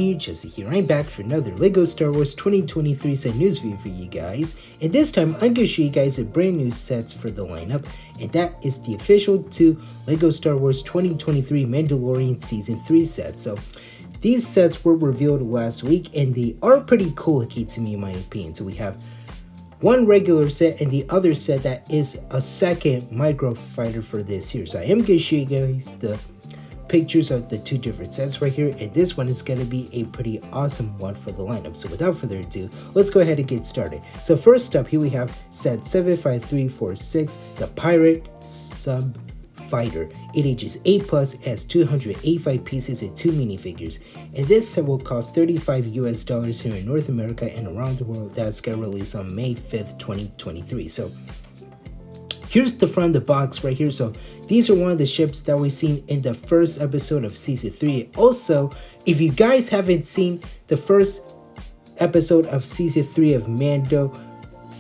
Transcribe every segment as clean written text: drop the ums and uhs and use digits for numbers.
and Jesse here. I'm back for another LEGO Star Wars 2023 set news video for you guys. And this time, I'm going to show you guys a brand new sets for the lineup. And that is the official 2 LEGO Star Wars 2023 Mandalorian Season 3 sets. So, these sets were revealed last week, and they are pretty cool looking to me in my opinion. So, we have one regular set and the other set that is a second microfighter for this here. So, I am going to show you guys the pictures of the 2 different sets right here, and this one is going to be a pretty awesome one for the lineup. So without further ado, let's go ahead and get started. So first up, here we have set 75346, the Pirate Sub Fighter. It ages 8+, has 285 pieces and 2 minifigures, and this set will cost $35 US here in North America, and around the world that's going to release on May 5th, 2023. So here's the front of the box right here. So these are one of the ships that we've seen in the first episode of Season 3. Also, if you guys haven't seen the first episode of Season 3 of Mando,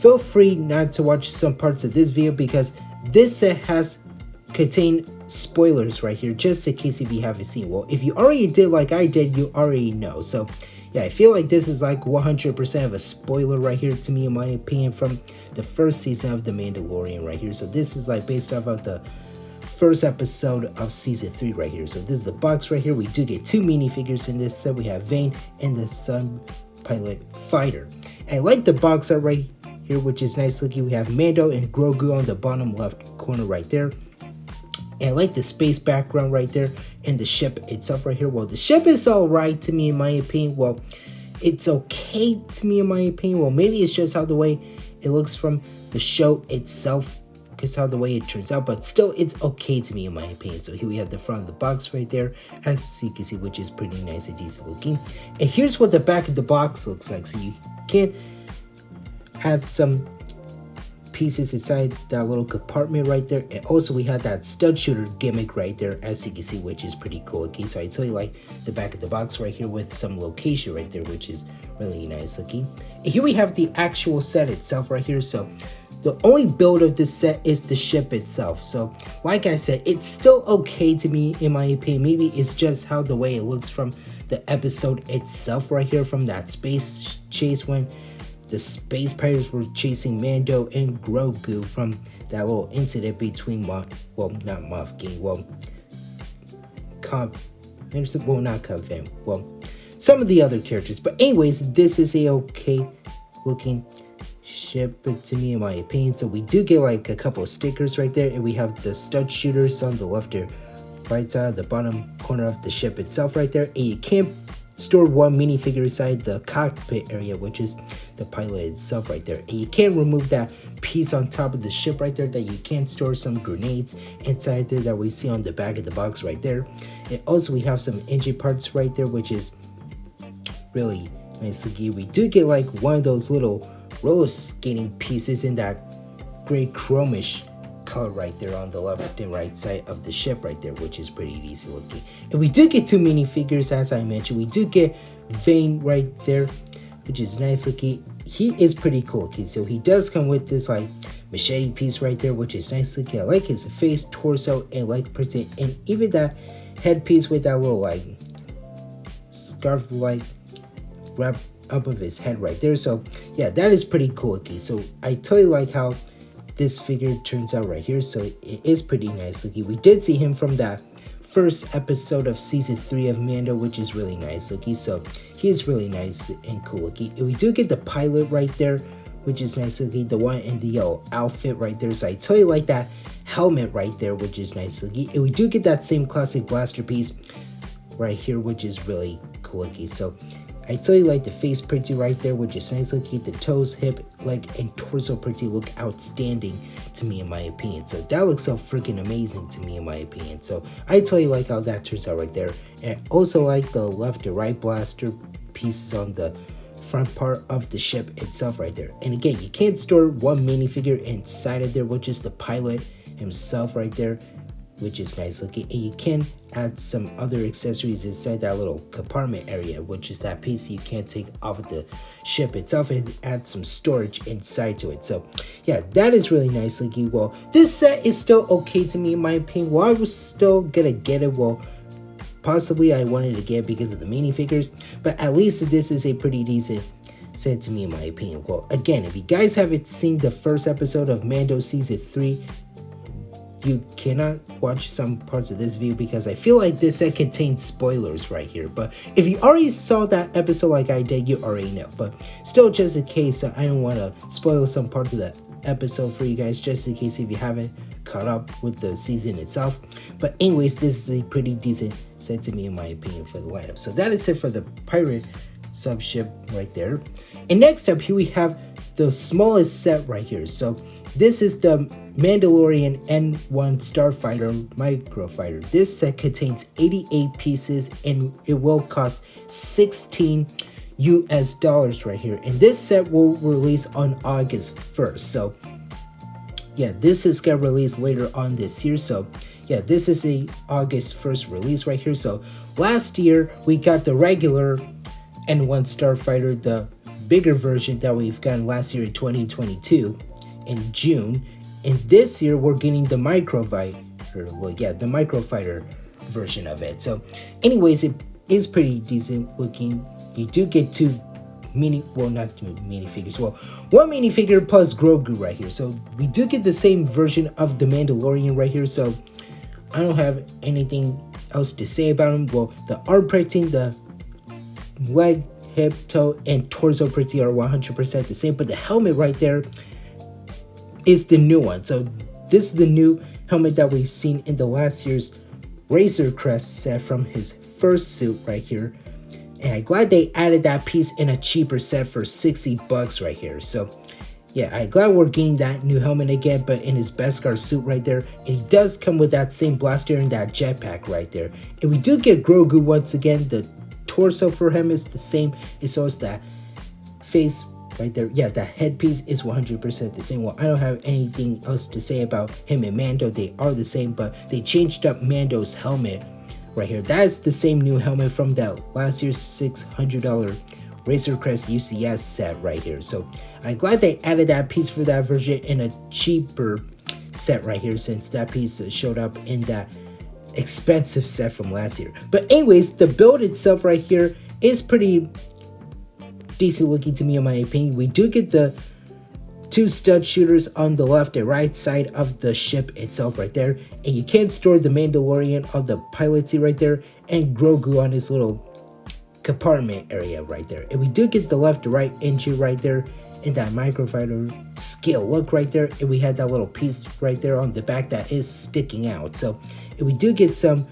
feel free not to watch some parts of this video because this set has contained spoilers right here, just in case if you haven't seen. Well, if you already did like I did, you already know. So yeah, I feel like this is like 100% of a spoiler right here to me, in my opinion, from the first season of The Mandalorian right here. So this is like based off of the first episode of Season 3 right here. So this is the box right here. We do get 2 minifigures in this set. We have Vane and the Sun Pilot Fighter. And I like the box art right here, which is nice looking. We have Mando and Grogu on the bottom left corner right there. And I like the space background right there and the ship itself right here. Well, the ship is alright to me in my opinion. Well, it's okay to me in my opinion. Well, maybe it's just how the way it looks from the show itself, because how the way it turns out. But still, it's okay to me in my opinion. So here we have the front of the box right there, as you can see, which is pretty nice and decent looking. And here's what the back of the box looks like. So you can add some pieces inside that little compartment right there, and also we have that stud shooter gimmick right there, as you can see, which is pretty cool. Okay, so I tell you, like the back of the box right here with some location right there, which is really nice looking. And here we have the actual set itself right here. So the only build of this set is the ship itself. So like I said, it's still okay to me in my opinion. Maybe it's just how the way it looks from the episode itself right here, from that space chase when the space pirates were chasing Mando and Grogu, from that little incident between not Moff Gideon, not Cobb Vanth, some of the other characters. But anyways, this is a okay looking ship, but to me in my opinion. So we do get like a couple of stickers right there, and we have the stud shooters on the left or right side, the bottom corner of the ship itself right there, and you can store one minifigure inside the cockpit area, which is the pilot itself right there. And you can remove that piece on top of the ship right there, that you can store some grenades inside there that we see on the back of the box right there. And also we have some engine parts right there, which is really nice looking. We do get like one of those little roller skating pieces in that gray chromish color right there on the left and right side of the ship right there, which is pretty decent looking. And we do get 2 minifigures, as I mentioned. We do get Vane right there, which is nice looking. He is pretty cool looking. So he does come with this like machete piece right there, which is nice looking. I like his face, torso, and like pretty, and even that headpiece with that little like scarf like wrap up of his head right there. So yeah, that is pretty cool looking. So I totally like how this figure turns out right here. So it is pretty nice looking. We did see him from that first episode of Season 3 of Mando, which is really nice looking. So he is really nice and cool looking. And we do get the pilot right there, which is nice looking, the one in the yellow outfit right there. So I tell you, like that helmet right there, which is nice looking. And we do get that same classic blaster piece right here, which is really cool looking. So I tell you, like the face pretty right there, which is nice looking. The toes, hip, leg, and torso pretty look outstanding to me in my opinion. So that looks so freaking amazing to me in my opinion. So I tell you, like how that turns out right there. And also like the left and right blaster pieces on the front part of the ship itself right there. And again, you can't store one minifigure inside of there, which is the pilot himself right there, which is nice looking. And you can add some other accessories inside that little compartment area, which is that piece you can't take off of the ship itself, and add some storage inside to it. So yeah, that is really nice looking. Well, this set is still okay to me in my opinion. Well, I was still gonna get it. Well, possibly I wanted to get because of the minifigures, but at least this is a pretty decent set to me in my opinion. Well, again, if you guys haven't seen the first episode of Mando Season 3, you cannot watch some parts of this video because I feel like this set contains spoilers right here. But if you already saw that episode like I did, you already know. But still, just in case, I don't want to spoil some parts of the episode for you guys, just in case if you haven't caught up with the season itself. But anyways, this is a pretty decent set to me in my opinion for the lineup. So that is it for the pirate subship right there. And next up here we have the smallest set right here. So this is the Mandalorian N1 Starfighter Microfighter. This set contains 88 pieces and it will cost $16 US right here. And this set will release on August 1st. So yeah, this is gonna release later on this year. So yeah, this is the August 1st release right here. So last year we got the regular N1 Starfighter, the bigger version that we've gotten last year in 2022 in June. And this year we're getting the Microfighter, well, yeah, the Microfighter version of it. So anyways, it is pretty decent looking. You do get two not minifigures, well, one minifigure plus Grogu right here. So we do get the same version of the Mandalorian right here. So I don't have anything else to say about him. Well, the arm printing, the leg, hip, toe, and torso printing are 100% the same, but the helmet right there is the new one. So this is the new helmet that we've seen in the last year's Razor Crest set from his first suit right here. And I'm glad they added that piece in a cheaper set for $60 right here. So yeah, I'm glad we're getting that new helmet again, but in his Beskar suit right there. And he does come with that same blaster and that jetpack right there. And we do get Grogu once again. The torso for him is the same. It's always that face right there. Yeah, that headpiece is 100% the same. Well, I don't have anything else to say about him and Mando. They are the same, but they changed up Mando's helmet right here. That is the same new helmet from that last year's $600 Razor Crest UCS set right here. So I'm glad they added that piece for that version in a cheaper set right here, since that piece showed up in that expensive set from last year. But anyways, the build itself right here is pretty decent looking to me in my opinion. We do get the two stud shooters on the left and right side of the ship itself right there, and you can store the Mandalorian on the pilot seat right there and Grogu on his little compartment area right there. And we do get the left to right engine right there and that Microfighter scale look right there, and we had that little piece right there on the back that is sticking out. So and we do get some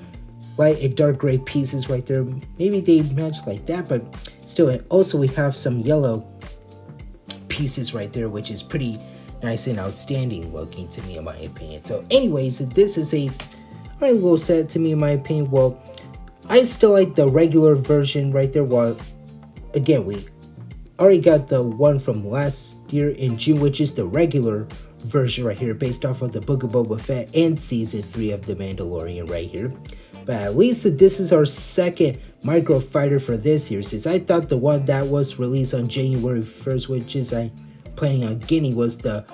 light and dark gray pieces right there. Maybe they match like that, but still. And also we have some yellow pieces right there, which is pretty nice and outstanding looking to me in my opinion. So anyways, this is a very little set to me in my opinion. Well, I still like the regular version right there. While again, we already got the one from last year in June, which is the regular version right here, based off of the Book of Boba Fett and Season 3 of The Mandalorian right here. But at least this is our second Microfighter for this year, since I thought the one that was released on January 1st, which is I'm planning on getting, was the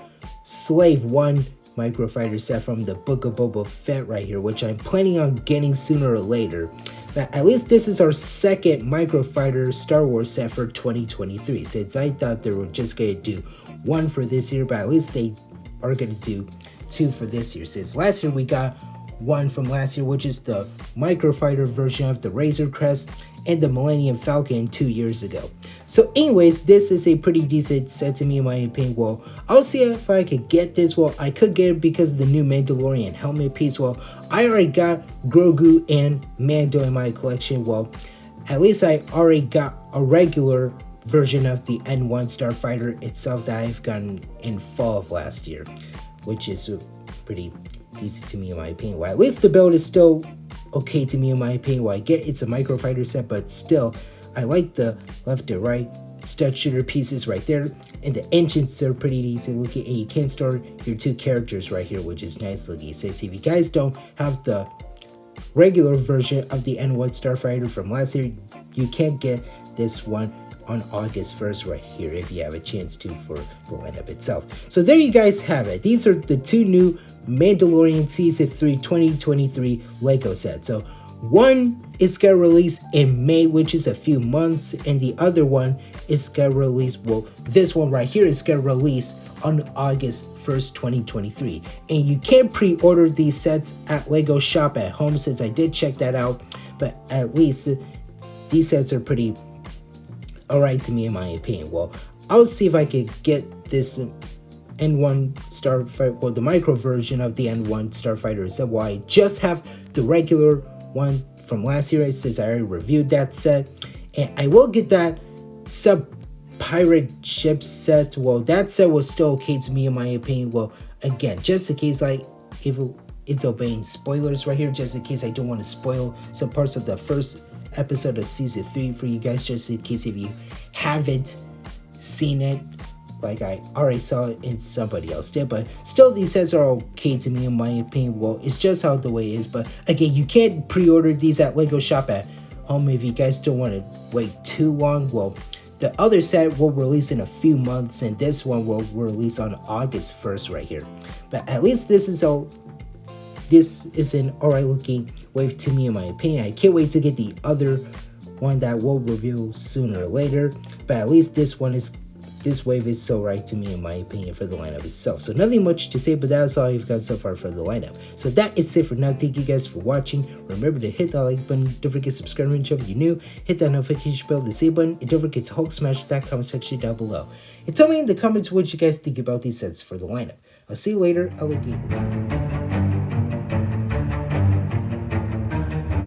Slave 1 Microfighter set from the Book of Boba Fett right here, which I'm planning on getting sooner or later. But at least this is our second Microfighter Star Wars set for 2023, since I thought they were just going to do one for this year, but at least they are going to do two for this year, since last year we got one from last year, which is the Microfighter version of the Razor Crest and the Millennium Falcon 2 years ago. So anyways, this is a pretty decent set to me in my opinion. Well, I'll see if I could get this. Well, I could get it because of the new Mandalorian helmet piece. Well, I already got Grogu and Mando in my collection. Well, at least I already got a regular version of the N1 Starfighter itself that I've gotten in fall of last year, which is pretty decent to me in my opinion. Well, at least the build is still okay to me in my opinion. Well, I get it's a Microfighter set, but still I like the left to right stud shooter pieces right there, and the engines are pretty decent looking, and you can store your two characters right here, which is nice looking. So if you guys don't have the regular version of the N1 Starfighter from last year, you can get this one on August 1st right here if you have a chance to for the lineup itself. So there you guys have it. These are the two new Mandalorian Season 3 2023 Lego sets. So One is gonna release in May, which is a few months, and the other one is gonna release, well, this one right here is gonna release on August 1st, 2023. And you can pre-order these sets at Lego Shop at Home, since I did check that out, but at least these sets are pretty alright to me in my opinion. Well, I'll see if I could get this N1 Starfighter, well, the micro version of the N1 Starfighter set. Well, I just have the regular one from last year, since I already reviewed that set, and I will get that sub pirate ship set. Well, that set was still okay to me in my opinion. Well, again, just in case, like, if it's obeying spoilers right here, just in case I don't want to spoil some parts of the first episode of season 3 for you guys, just in case if you haven't seen it, like I already saw it and somebody else did. But still, these sets are okay to me in my opinion. Well, it's just how the way it is. But again, you can't pre-order these at Lego Shop at Home if you guys don't want to wait too long. Well, the other set will release in a few months, and this one will release on August 1st right here. But at least this is an alright looking wave to me in my opinion. I can't wait to get the other one that will reveal sooner or later. But at least this wave is so right to me in my opinion for the lineup itself. So nothing much to say, but that's all I've got so far for the lineup. So that is it for now. Thank you guys for watching. Remember to hit that like button. Don't forget to subscribe to the channel if you're new. Hit that notification bell, the same button, and don't forget to Hulk smash that comment section down below. And tell me in the comments what you guys think about these sets for the lineup. I'll see you later, alligator.